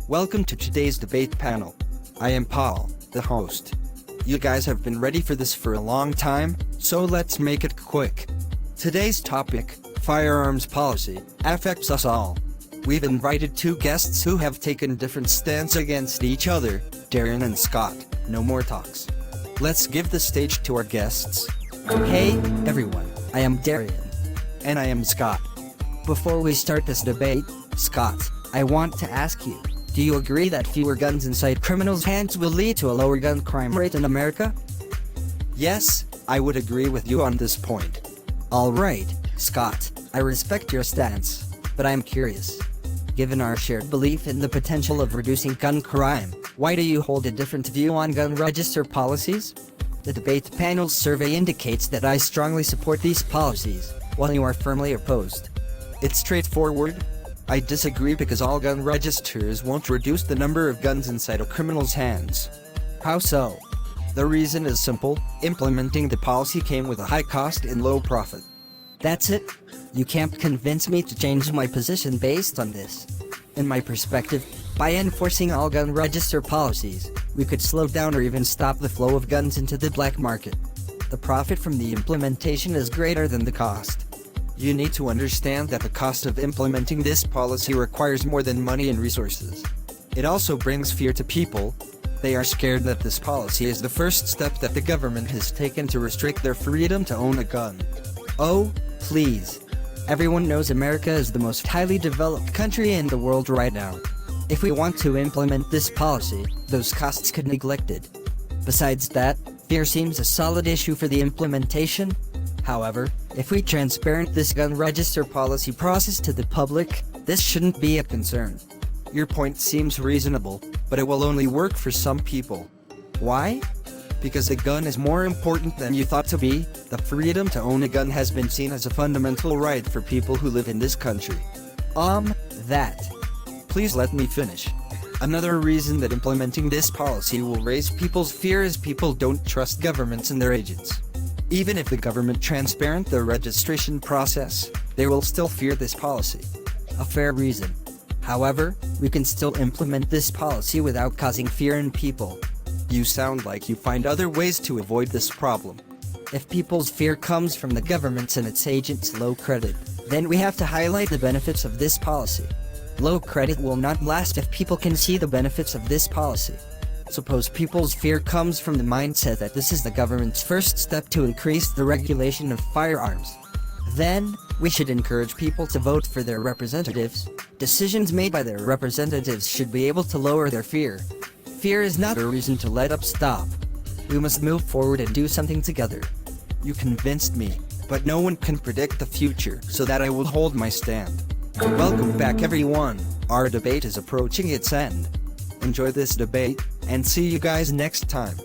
Welcome to today's debate panel. I am Paul, the host. You guys have been ready for this for a long time, so let's make it quick. Today's topic, firearms policy, affects us all. We've invited two guests who have taken different stances against each other, Darren and Scott. No more talks. Let's give the stage to our guests. Hey, everyone, I am Darren. And I am Scott. Before we start this debate, Scott, I want to ask you, do you agree that fewer guns inside criminals' hands will lead to a lower gun crime rate in America? Yes, I would agree with you on this point. Alright, Scott, I respect your stance, but I'm curious. Given our shared belief in the potential of reducing gun crime, why do you hold a different view on gun register policies? The debate panel's survey indicates that I strongly support these policies, while you are firmly opposed. It's straightforward. I disagree because all gun registers won't reduce the number of guns inside a criminal's hands. How so? The reason is simple: implementing the policy came with a high cost and low profit. That's it? You can't convince me to change my position based on this. In my perspective, by enforcing all gun register policies, we could slow down or even stop the flow of guns into the black market. The profit from the implementation is greater than the cost. You need to understand that the cost of implementing this policy requires more than money and resources. It also brings fear to people. They are scared that this policy is the first step that the government has taken to restrict their freedom to own a gun. Oh, please. Everyone knows America is the most highly developed country in the world right now. If we want to implement this policy, those costs could be neglected. Besides that, fear seems a solid issue for the implementation. However, if we transparent this gun register policy process to the public, this shouldn't be a concern. Your point seems reasonable, but it will only work for some people. Why? Because a gun is more important than you thought to be. The freedom to own a gun has been seen as a fundamental right for people who live in this country. That. Please let me finish. Another reason that implementing this policy will raise people's fear is people don't trust governments and their agents. Even if the government transparent the registration process, they will still fear this policy. A fair reason. However, we can still implement this policy without causing fear in people. You sound like you find other ways to avoid this problem. If people's fear comes from the government and its agents' low credit, then we have to highlight the benefits of this policy. Low credit will not last if people can see the benefits of this policy. Suppose people's fear comes from the mindset that this is the government's first step to increase the regulation of firearms. Then, we should encourage people to vote for their representatives. Decisions made by their representatives should be able to lower their fear. Fear is not a reason to let up stop. We must move forward and do something together. You convinced me, but no one can predict the future, so that I will hold my stand. Welcome back everyone. Our debate is approaching its end. Enjoy this debate, and see you guys next time.